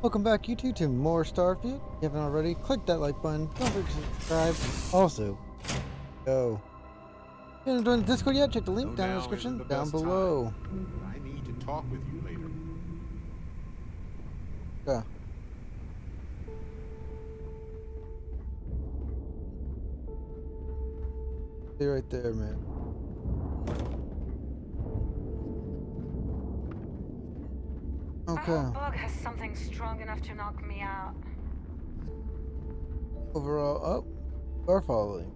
Welcome back, YouTube, to more Starfield. If you haven't already, click that like button. Don't forget to subscribe. Also, go. If you haven't joined the Discord yet, check the link down in the description down below. I need to talk with you later. Yeah. Stay right there, man. Okay. I hope Bug has something strong enough to knock me out. Overall, oh, you are following.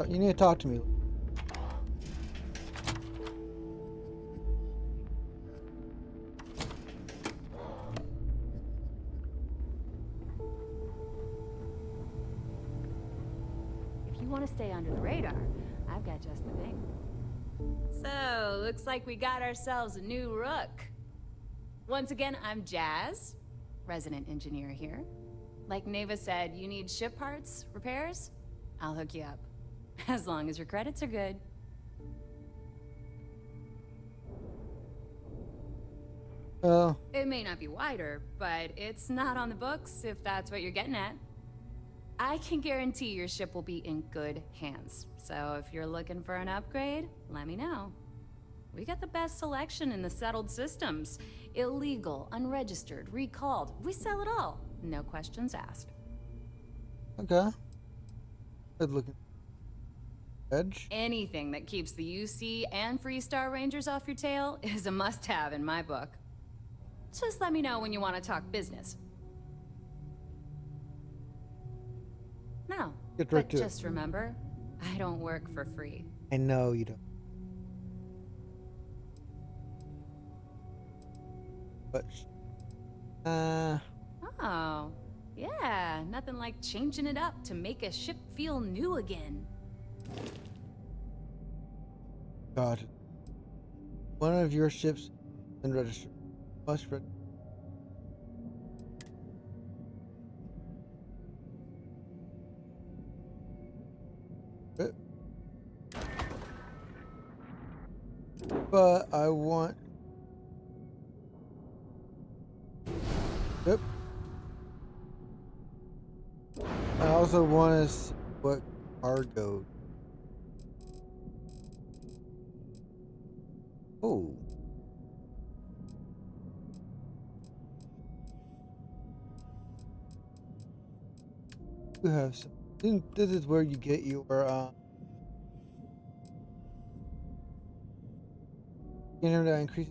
You need to talk to me. If you want to stay under the radar, I've got just the thing. So, looks like we got ourselves a new rook. Once again, I'm Jazz, resident engineer here. Like Neva said, you need ship parts, repairs? I'll hook you up. As long as your credits are good. It may not be wider, but it's not on the books if that's what you're getting at. I can guarantee your ship will be in good hands. So if you're looking for an upgrade, let me know. We got the best selection in the settled systems. Illegal, unregistered, recalled. We sell it all. No questions asked. Okay. Good looking. Edge. Anything that keeps the UC and Freestar Rangers off your tail is a must-have in my book. Just let me know when you want to talk business. No, Get right but to it. just remember, I don't work for free. I know you don't. But, Oh, yeah, nothing like changing it up to make a ship feel new again. God. One of your ships been registered. Must register. But I want. Yep. I also want to see what cargo. Oh. You have some. I think this is where you get your internet increase.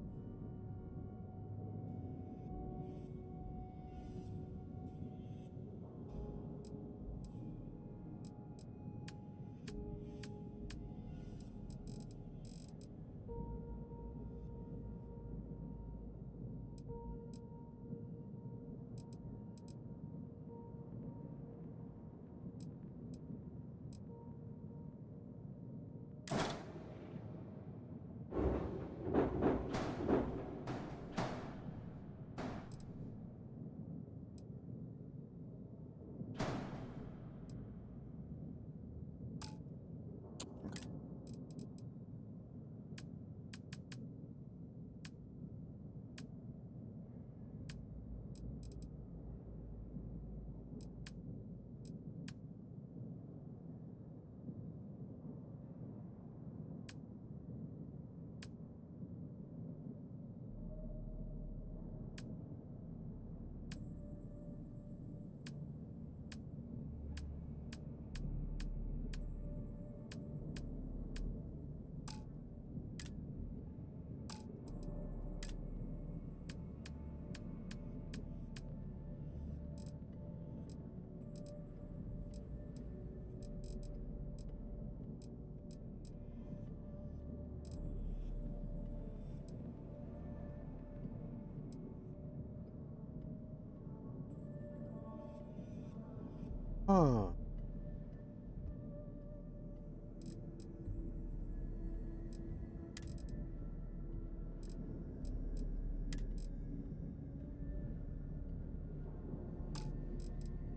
Huh.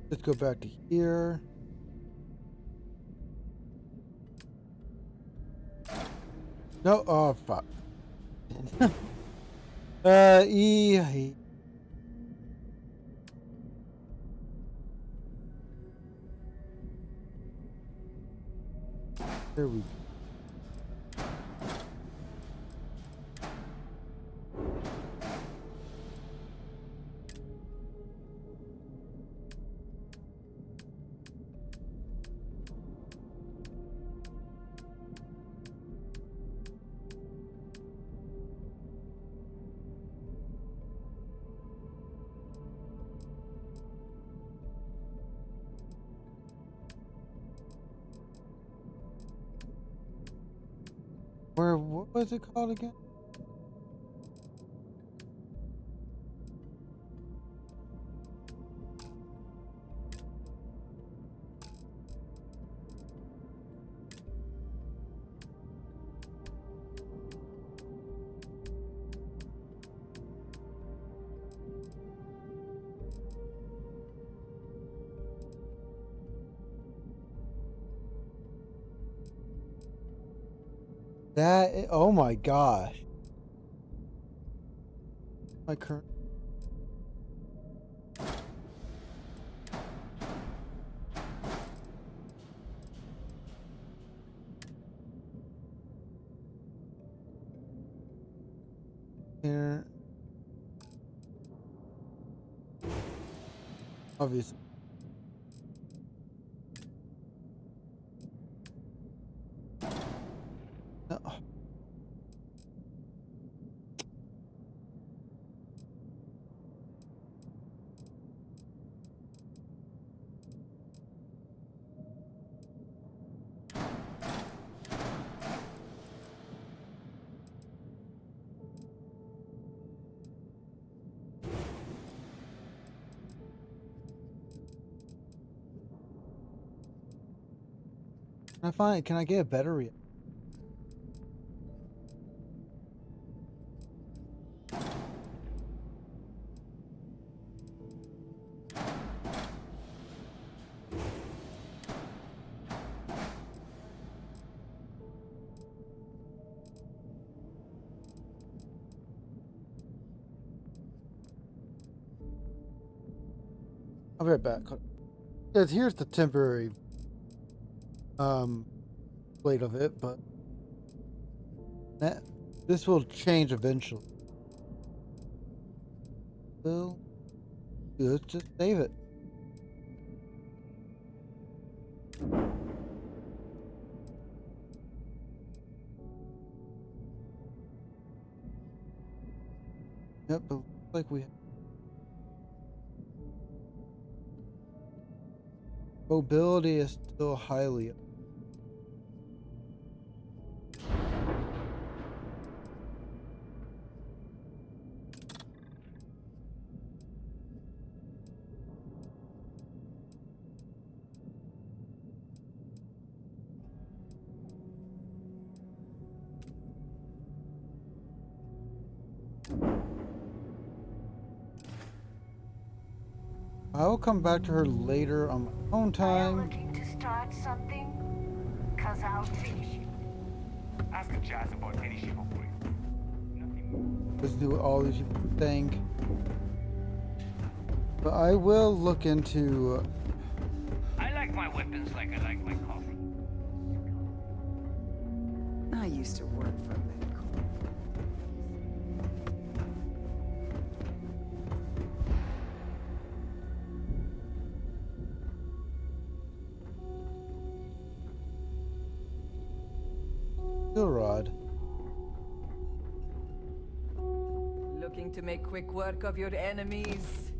Let's go back to here. No, oh fuck. E. There we go. What was it called again? Oh my gosh. My current. Here. Obviously. No. Can I get a better I'll be right back. Because here's the temporary plate of it, but this will change eventually. So let's just save it. Yep, but looks like we mobility is still highly. I will come back to her later on my own Are you time. looking to start something? Cause I'll finish you. Ask Jazz about any ship operator. Nothing. Let's do what all these people think. But I will look into. I like my weapons like I like my coffee. I used to work for a medical. Rod. Looking to make quick work of your enemies?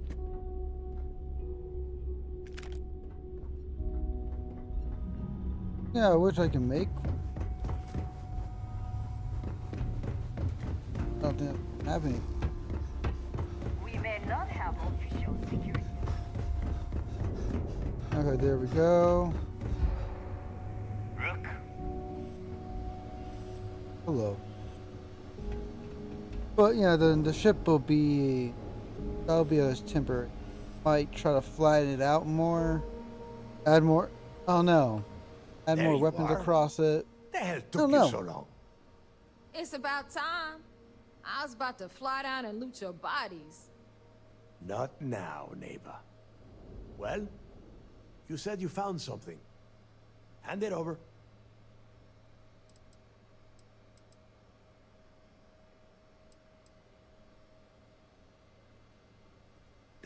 Yeah, which I can make. Nothing happening. We may not have official security. Okay, there we go. Rook. Hello. But yeah, then the ship will be. That'll be a temporary. Might try to flatten it out more. Add more. Oh no. Add There more you weapons are. across it. The hell Oh, took no. you so long? It's about time. I was about to fly down and loot your bodies. Not now, neighbor. Well, you said you found something. Hand it over.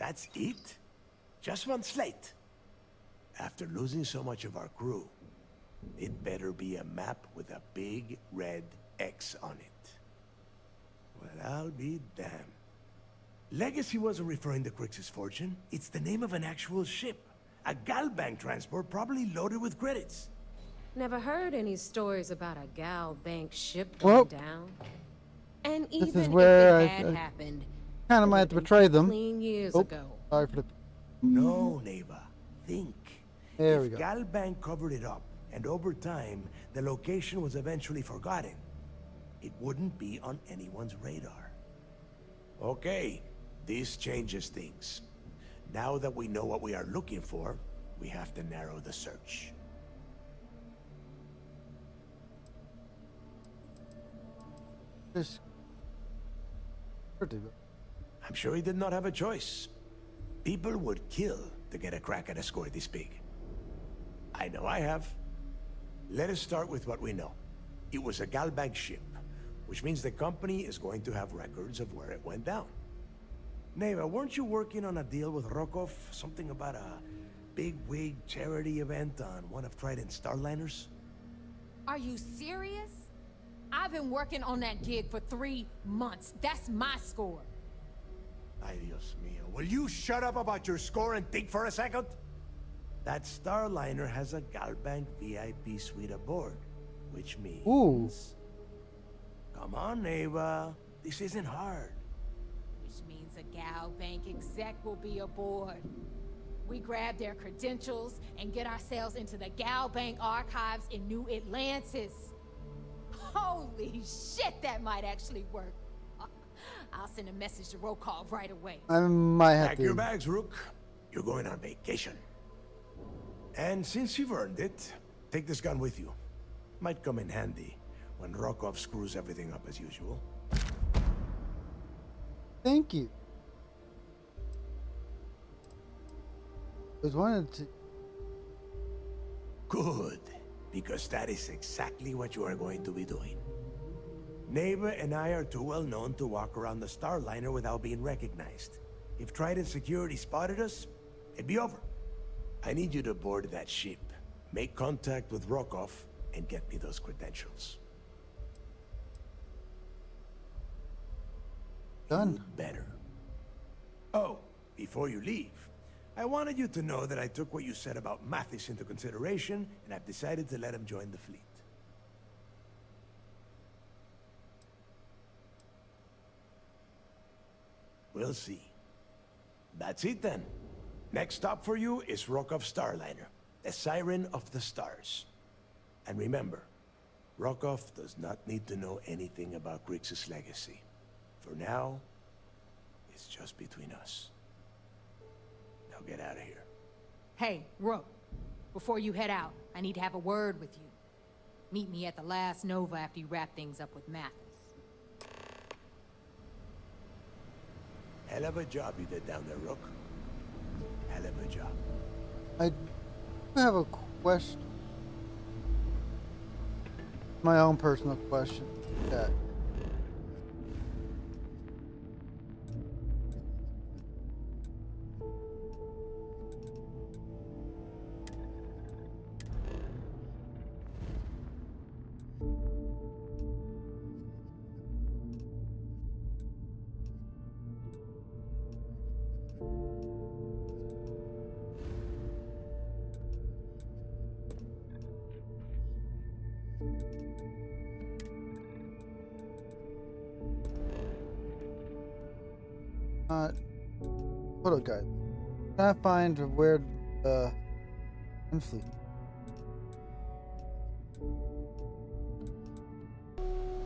That's it? Just one slate? After losing so much of our crew, it better be a map with a big red X on it. Well, I'll be damned. Legacy wasn't referring to Crix's fortune. It's the name of an actual ship. A Galbank transport probably loaded with credits. Never heard any stories about a Gal Bank ship Well, going down. And this is even where if it had I happened, kind of might have to betray them. clean years Oh, ago. sorry for the... No, Neva. Think. There we If go. Galbank covered it up, and over time, the location was eventually forgotten, it wouldn't be on anyone's radar. Okay, this changes things. Now that we know what we are looking for, we have to narrow the search. Just... I'm sure he did not have a choice. People would kill to get a crack at a score this big. I know I have. Let us start with what we know. It was a Galbank ship, which means the company is going to have records of where it went down. Neva, weren't you working on a deal with Rokov? Something about a big wig charity event on one of Trident's Starliners? Are you serious? I've been working on that gig for 3 months. That's my score. Ay, Dios mío. Will you shut up about your score and think for a second? That Starliner has a Galbank VIP suite aboard, which means... Ooh. Come on, Neva. This isn't hard. Which means a Gal Bank exec will be aboard. We grab their credentials and get ourselves into the Gal Bank archives in New Atlantis. Holy shit, that might actually work. I'll send a message to Rokov right away. I might have Pack to... your bags, Rook. You're going on vacation. And since you've earned it, take this gun with you. Might come in handy when Rokov screws everything up as usual. Thank you. I was wanted to... Good, because that is exactly what you are going to be doing. Neva and I are too well known to walk around the Starliner without being recognized. If Trident security spotted us, it'd be over. I need you to board that ship, make contact with Rokov, and get me those credentials. Done. You'd better. Oh, before you leave, I wanted you to know that I took what you said about Mathis into consideration, and I've decided to let him join the fleet. We'll see. That's it then. Next stop for you is Rokov's Starliner, the Siren of the Stars. And remember, Rokov does not need to know anything about Grix's legacy. For now, it's just between us. Now get out of here. Hey, Rook, before you head out, I need to have a word with you. Meet me at the last Nova after you wrap things up with Mathis. Hell of a job you did down there, Rook. Hell of a job. I do have a question. My own personal question. Yeah. Hold up, guys. Can I find where the fleet?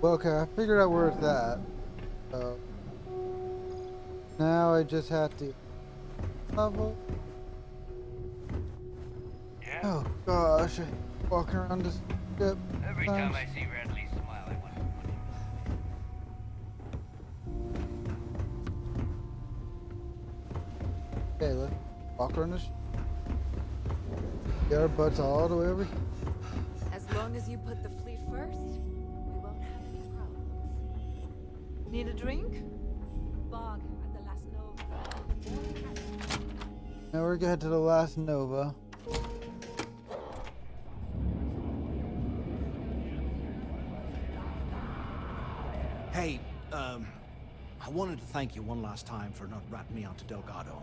Well, okay, I figured out where it's at. Now I just have to level. Yeah? Oh gosh, walking around this ship. Every time I see Radley smile, I wonder. Okay, let's walk around this. Get our butts all the way over here. As long as you put the fleet first, we won't have any problems. Need a drink? Bog at the last node. Now we're gonna head to the last Nova. Hey, I wanted to thank you one last time for not ratting me out to Delgado.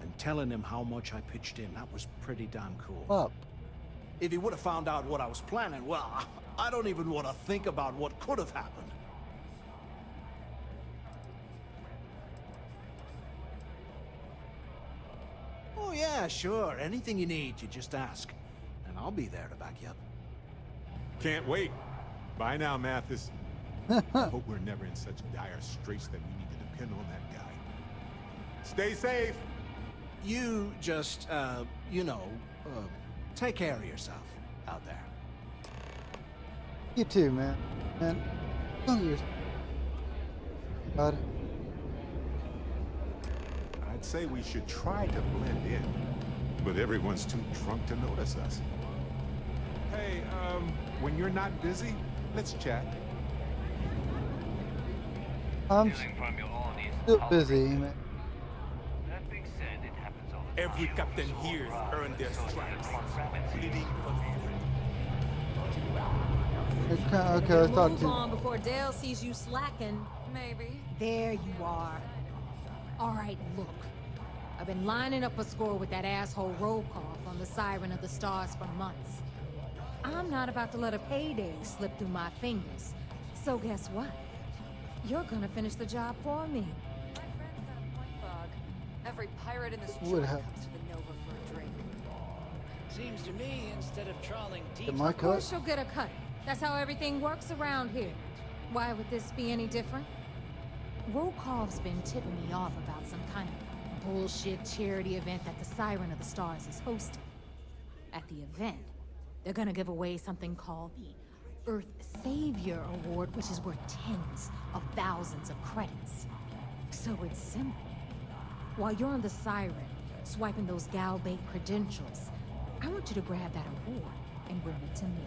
And telling him how much I pitched in. That was pretty damn cool. Up. If he would have found out what I was planning, well, I don't even want to think about what could have happened. Oh yeah, sure. Anything you need, you just ask. And I'll be there to back you up. Can't wait. Bye now, Mathis. I hope we're never in such dire straits that we need to depend on that guy. Stay safe. You just, take care of yourself out there. You too, man. And look at your God. I'd say we should try to blend in, but everyone's too drunk to notice us. Hey, when you're not busy, let's chat. I'm Stealing from your audience is still tolerated. busy, man. That being said, it happens all the time. Every captain here has earned their stripes, bleeding for Okay, let's talk Move to. on before Dale sees you slacking. Maybe. There you are. All right, look. I've been lining up a score with that asshole roll call from the Siren of the Stars for months. I'm not about to let a payday slip through my fingers. So guess what? You're gonna finish the job for me. My friend's got a point bug. Every pirate in this Would joint have- comes to the Nova for a drink. Seems to me, instead of trawling deep... Get my Of course cut. you'll get a cut. That's how everything works around here. Why would this be any different? Volkov's been tipping me off about some kind of bullshit charity event that the Siren of the Stars is hosting. At the event, they're gonna give away something called the Earth Savior Award, which is worth tens of thousands of credits. So it's simple. While you're on the Siren, swiping those Galbait credentials, I want you to grab that award and bring it to me.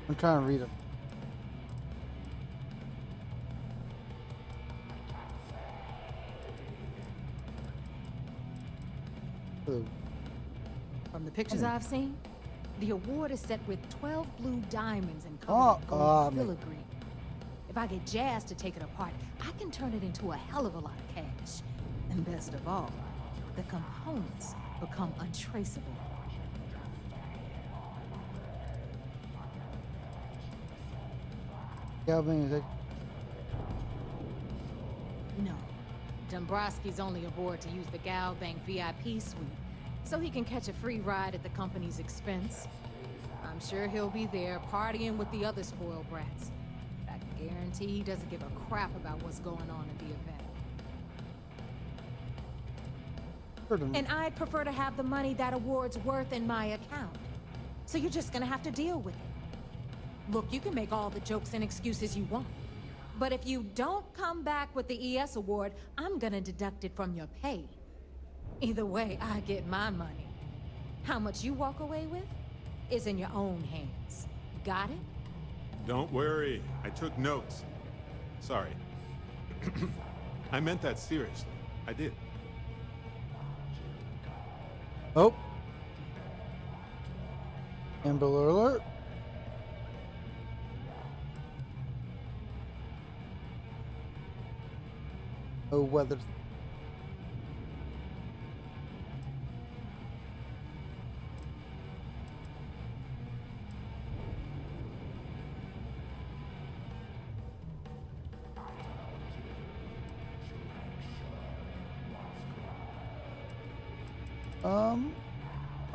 I'm trying to read them. Ooh. From the pictures I've seen, the award is set with 12 blue diamonds and Oh, covered in gold filigree. If I get Jazz to take it apart, I can turn it into a hell of a lot of cash. And best of all, the components become untraceable. Yeah, I mean, they- No. Dombrowski's only aboard to use the Gal Bank VIP suite, so he can catch a free ride at the company's expense. I'm sure he'll be there partying with the other spoiled brats. I guarantee he doesn't give a crap about what's going on at the event. heard them. And I'd prefer to have the money that award's worth in my account. So you're just gonna have to deal with it. Look, you can make all the jokes and excuses you want. But if you don't come back with the ES award, I'm gonna deduct it from your pay. Either way, I get my money. How much you walk away with is in your own hands. Got it? Don't worry, I took notes. Sorry. I meant that seriously. I did. Oh. Amber alert. Oh, weather.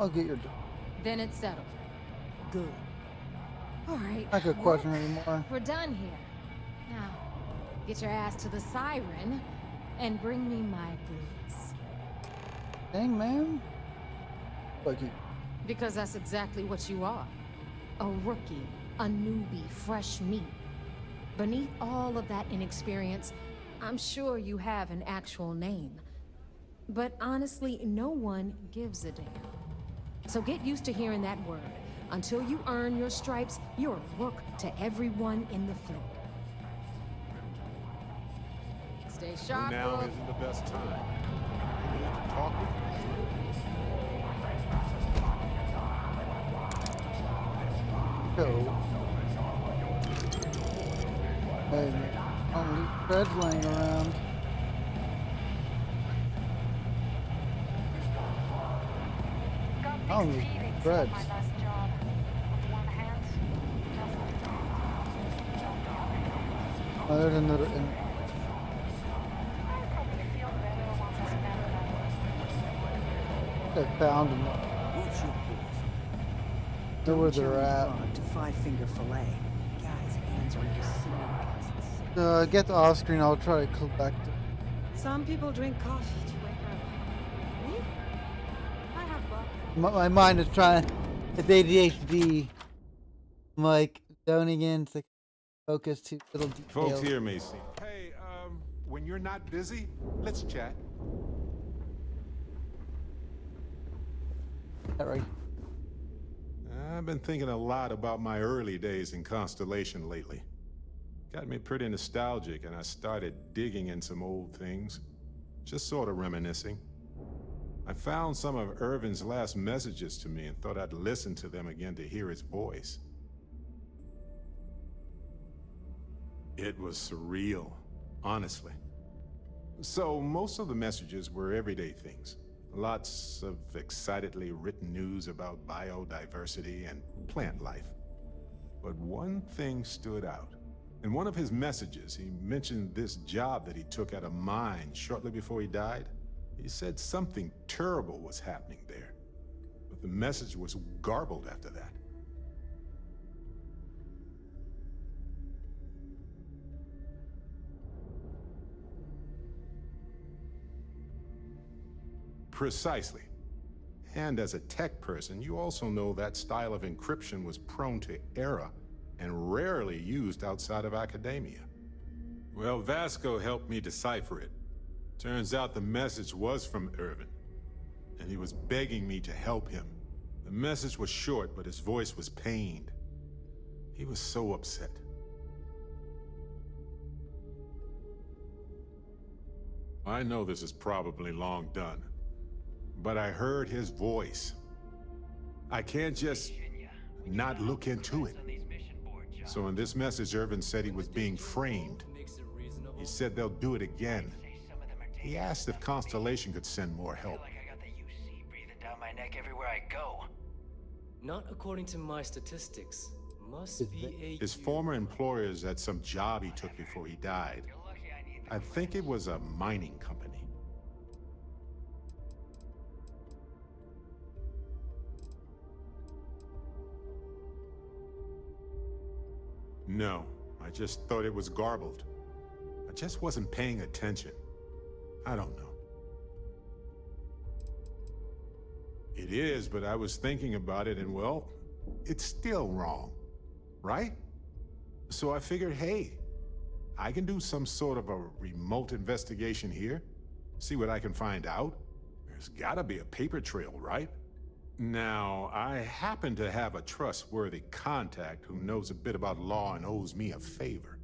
I'll get your. Then it's settled. Good. All right. I could question anymore. We're done here. Now, get your ass to the Siren and bring me my goods. Dang, man. Fuck you. Because that's exactly what you are. A rookie, a newbie, fresh meat. Beneath all of that inexperience, I'm sure you have an actual name. But honestly, no one gives a damn. So get used to hearing that word. Until you earn your stripes, you're a rook to everyone in the fleet. Stay sharp, Now Rook. isn't the best time. I need to talk with you. Go. Hey, only threads laying around. Got Oh, mixed feelings about threads. my last job. On the one hand, Other than the. I probably feel better once I spend I found them. What's your pause? Know where they're at. To five-finger fillet. Guys, hands are just Get the off screen. I'll try to collect it. Some people drink coffee to wake up. Me? I have both. My mind is trying. It's ADHD. I'm like zoning in to focus to little details. Folks here may see. Hey, when you're not busy, let's chat. That right. I've been thinking a lot about my early days in Constellation lately. Got me pretty nostalgic, and I started digging in some old things. Just sort of reminiscing. I found some of Irvin's last messages to me and thought I'd listen to them again to hear his voice. It was surreal, honestly. So most of the messages were everyday things. Lots of excitedly written news about biodiversity and plant life. But one thing stood out. In one of his messages, he mentioned this job that he took at a mine shortly before he died. He said something terrible was happening there, but the message was garbled after that. Precisely. And as a tech person, you also know that style of encryption was prone to error and rarely used outside of academia. Well, Vasco helped me decipher it. Turns out the message was from Irvin, and he was begging me to help him. The message was short, but his voice was pained. He was so upset. I know this is probably long done, but I heard his voice. I can't just not look into it. So in this message, Irvin said he was being framed. He said they'll do it again. He asked if Constellation could send more help. I got the UC breathing down my neck everywhere I go. Not according to my statistics. Must be a... His former employer's at some job he took before he died. I think it was a mining company. No, I just thought it was garbled. I just wasn't paying attention. I don't know. It is, but I was thinking about it and, well, it's still wrong, right? So I figured, hey, I can do some sort of a remote investigation here, see what I can find out. There's gotta be a paper trail, right? Now, I happen to have a trustworthy contact who knows a bit about law and owes me a favor.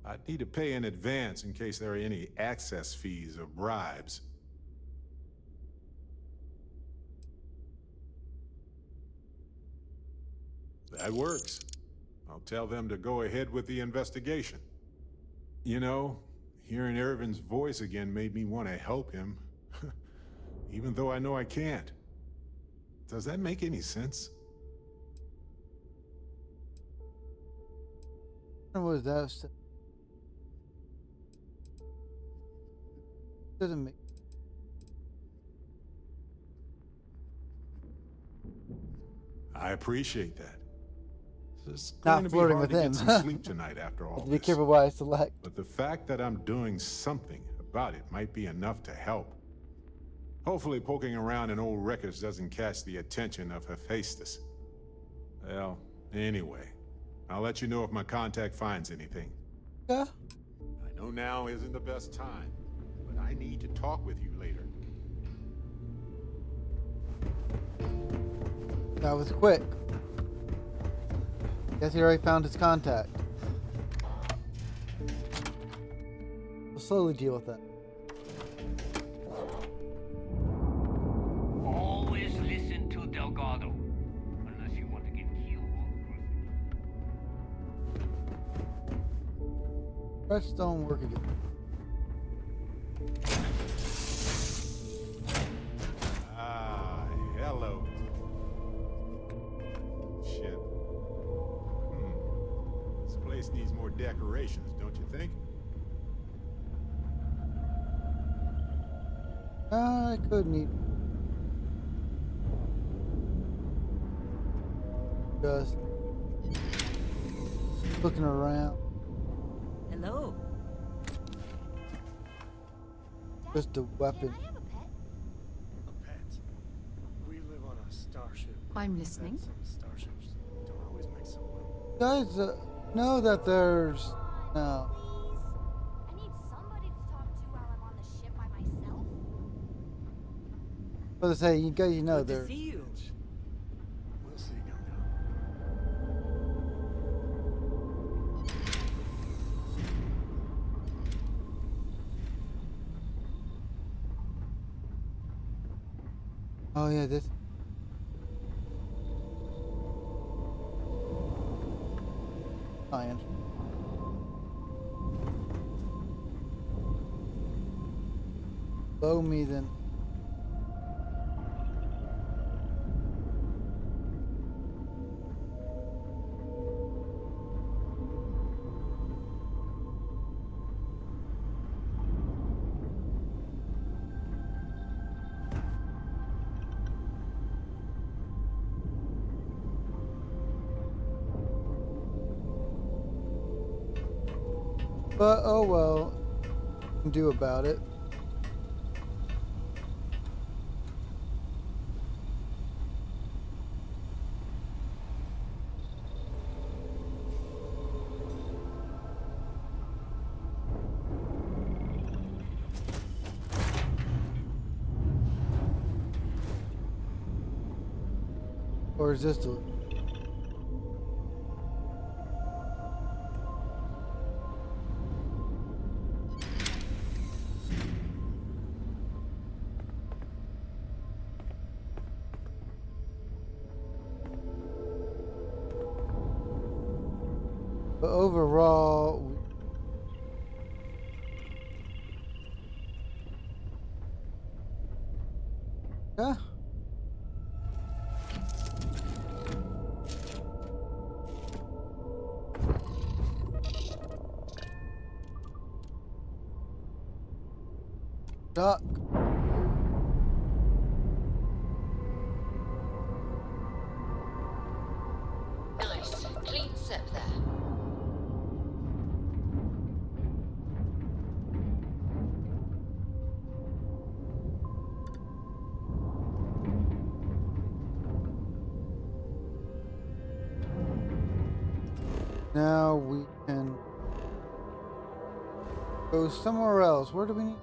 I'd need to pay in advance in case there are any access fees or bribes. That works. I'll tell them to go ahead with the investigation. You know, hearing Irvin's voice again made me want to help him, even though I know I can't. Does that make any sense? What was that? Doesn't make. I appreciate that. It's Not going to be flirting hard with to him. get some sleep tonight after all Be this. careful what I select. But the fact that I'm doing something about it might be enough to help. Hopefully poking around in old records doesn't catch the attention of Hephaestus. Well, anyway, I'll let you know if my contact finds anything. Yeah. I know now isn't the best time, but I need to talk with you later. That was quick. Guess he already found his contact. We'll slowly deal with that. Always listen to Delgado, unless you want to get killed while cruising. Press don't work again. Ah, hello. Shit. This place needs more decorations, don't you think? I could need. Just looking around. Hello. Just a weapon. A pet? We live on a starship. I'm listening. Some starships don't always make so well. Guys, know that there's no. I need somebody to talk to while I'm on the ship by myself. Let's say you guys, you know, Good to there. see you. We'll see, Gum Oh yeah, this. Science. Blow me then. But oh well, what can do about it. Or is this the? But overall, yeah. Duck. Nice. Clean sip there. Now we can go somewhere else. Where do we need?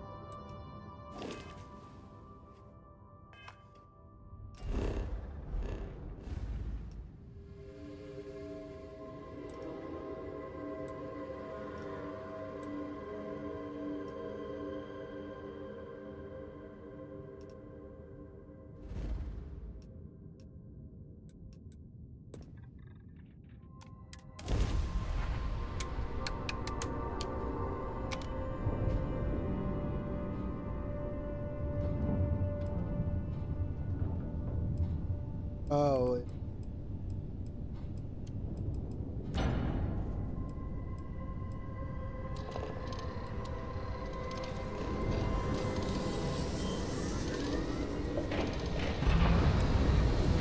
Oh.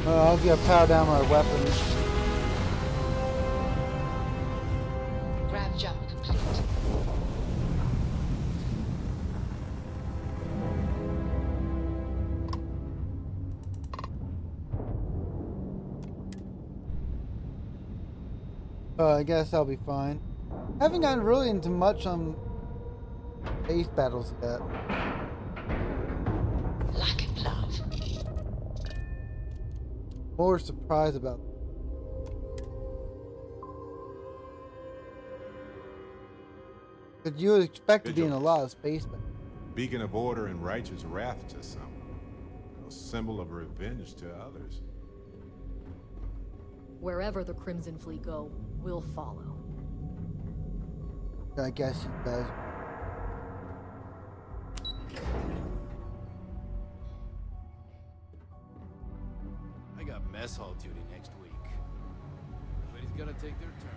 I'll get power down my weapons. Grav jump complete. I guess I'll be fine. I haven't gotten really into much on base battles yet. Lack of love. more surprised about. Because you would expect to be in a lot of space, but beacon of order and righteous wrath to some, a symbol of revenge to others. Wherever the Crimson Fleet go, we'll follow. I guess you guys. I got mess hall duty next week. Everybody's gotta take their turn.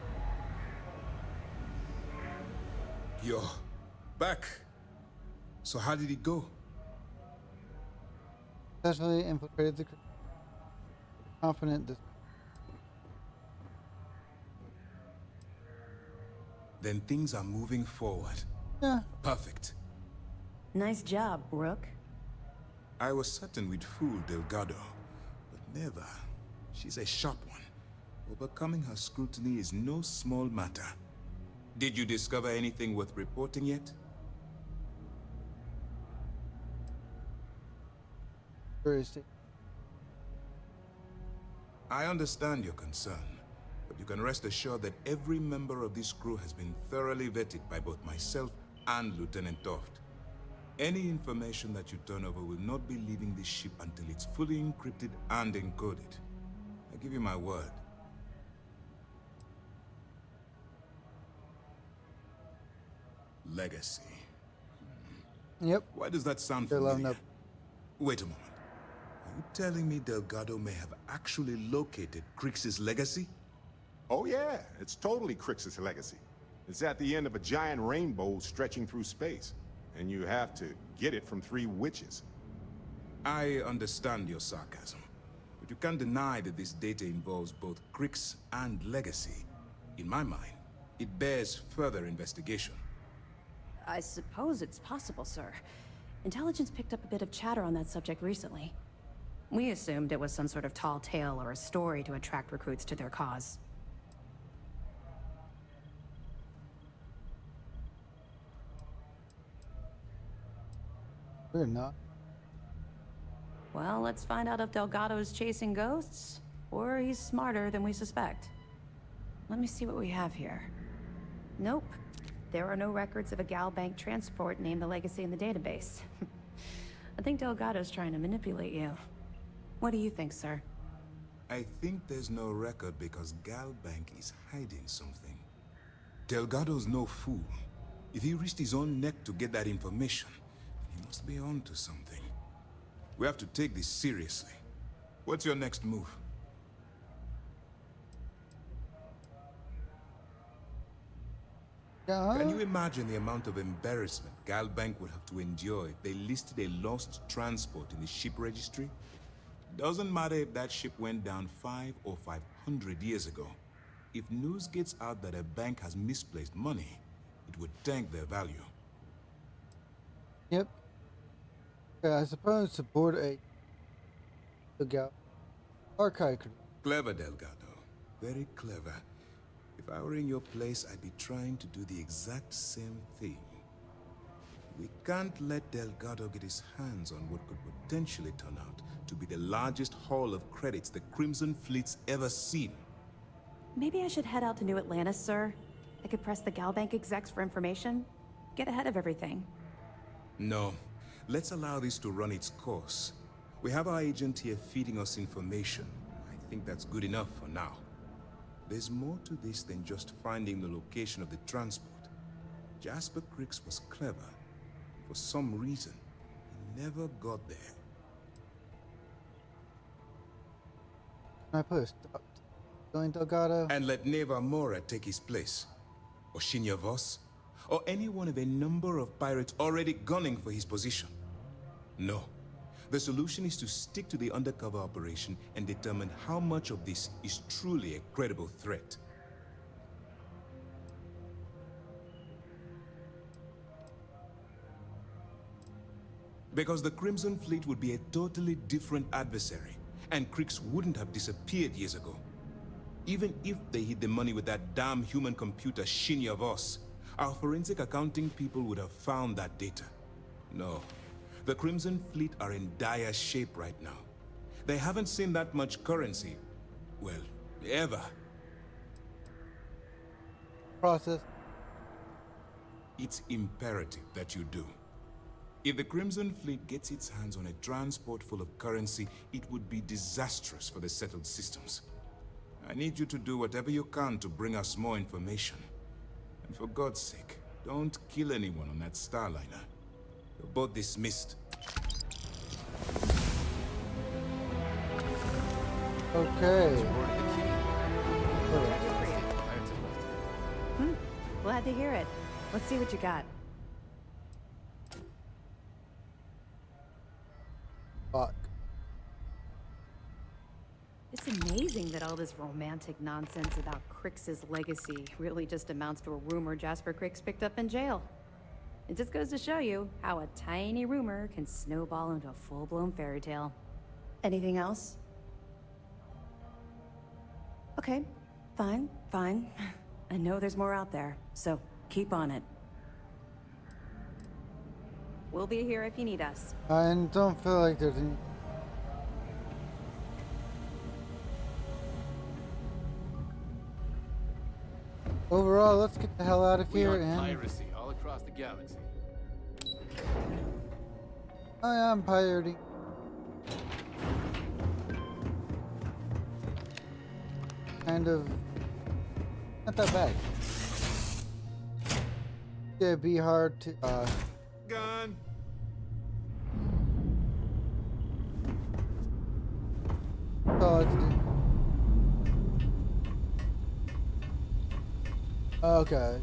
Yo, back. So how did it go? Successfully infiltrated the confident. Then things are moving forward. Yeah. Perfect. Nice job, Rook. I was certain we'd fool Delgado, but never. She's a sharp one. Overcoming her scrutiny is no small matter. Did you discover anything worth reporting yet? I understand your concern, but you can rest assured that every member of this crew has been thoroughly vetted by both myself and Lieutenant Toft. Any information that you turn over will not be leaving this ship until it's fully encrypted and encoded. I give you my word. Legacy. Yep. Why does that sound familiar? Wait a moment. Are you telling me Delgado may have actually located Crix's legacy? Oh yeah, it's totally Crix's legacy. It's at the end of a giant rainbow stretching through space, and you have to get it from 3 witches. I understand your sarcasm, but you can't deny that this data involves both Crix and legacy. In my mind, it bears further investigation. I suppose it's possible, sir. Intelligence picked up a bit of chatter on that subject recently. We assumed it was some sort of tall tale or a story to attract recruits to their cause. We're not. Well, let's find out if Delgado's chasing ghosts, or he's smarter than we suspect. Let me see what we have here. Nope. There are no records of a Gal Bank transport named the Legacy in the database. I think Delgado's trying to manipulate you. What do you think, sir? I think there's no record because Gal Bank is hiding something. Delgado's no fool. If he risked his own neck to get that information, he must be on to something. We have to take this seriously. What's your next move? Can you imagine the amount of embarrassment Gal Bank would have to endure if they listed a lost transport in the ship registry? Doesn't matter if that ship went down 5 or 500 years ago. If news gets out that a bank has misplaced money, it would tank their value. Yep. Yeah, I suppose to board a Delgado archive. Clever, Delgado. Very clever. If I were in your place, I'd be trying to do the exact same thing. We can't let Delgado get his hands on what could potentially turn out to be the largest haul of credits the Crimson Fleet's ever seen. Maybe I should head out to New Atlantis, sir. I could press the Gal Bank execs for information. Get ahead of everything. No. Let's allow this to run its course. We have our agent here feeding us information. I think that's good enough for now. There's more to this than just finding the location of the transport. Jasper Crix was clever. For some reason, he never got there. Can I put a stop to Delgado? And let Neva Mora take his place. Or Shinya Voss. Or any one of a number of pirates already gunning for his position. No. The solution is to stick to the undercover operation and determine how much of this is truly a credible threat. Because the Crimson Fleet would be a totally different adversary, and Crix wouldn't have disappeared years ago. Even if they hid the money with that damn human computer Shinya Voss, our forensic accounting people would have found that data. No. The Crimson Fleet are in dire shape right now. They haven't seen that much currency. Well, ever. Process. It's imperative that you do. If the Crimson Fleet gets its hands on a transport full of currency, it would be disastrous for the settled systems. I need you to do whatever you can to bring us more information. And for God's sake, don't kill anyone on that Starliner. You're both dismissed. Okay. Glad to hear it. Let's see what you got. Fuck. It's amazing that all this romantic nonsense about Crix's legacy really just amounts to a rumor Jasper Crix picked up in jail. It just goes to show you how a tiny rumor can snowball into a full-blown fairy tale. Anything else? Okay, fine. I know there's more out there, so keep on it. We'll be here if you need us. I don't feel like there's any... Overall, let's get the hell out of We here are and... piracy all across the galaxy. I am pirating. Kind of... not that bad. It'd be hard to, Gun! that's all I have to do. Okay.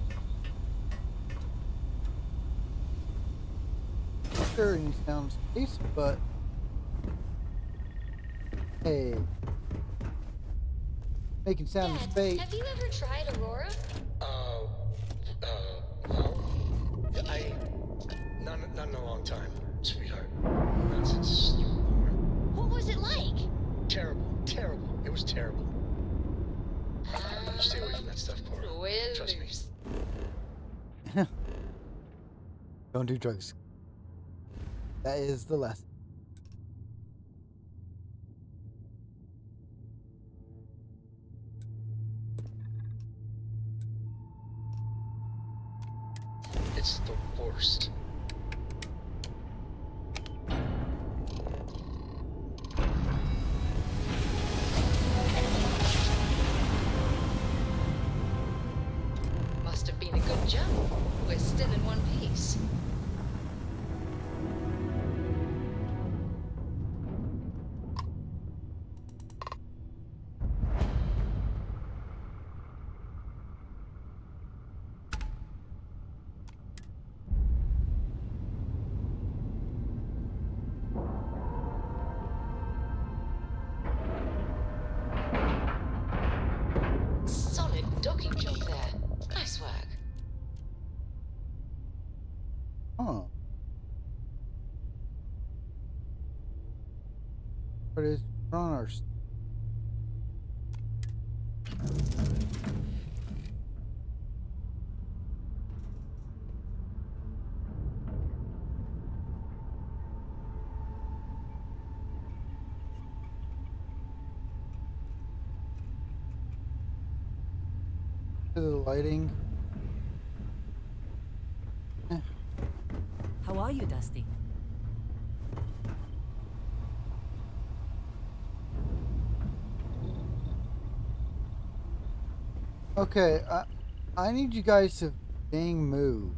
Sure, he sounds space, but... hey. Making sound in Dad, space. have you ever tried Aurora? Not in a long time, sweetheart. Not since you were born. What was it like? Terrible. It was terrible. Stay away from that stuff, Cora. Well, Trust me. Don't do drugs. That is the lesson. It's the worst. Must have been a good jump. We're still in one piece. Solid docking job there. Nice work. Huh. But it's on our... to the lighting. How are you, Dusty? Okay, I need you guys to dang move.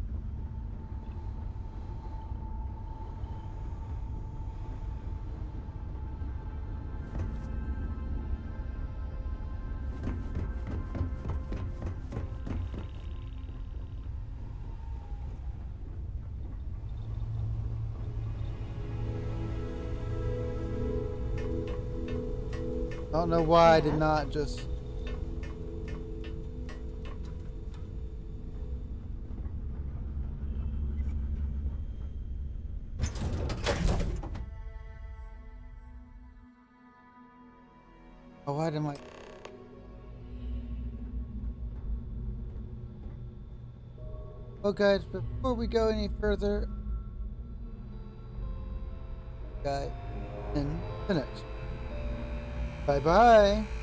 I don't know why I did not just... oh, why did I... well, guys, before we go any further... guys, in the next Bye-bye.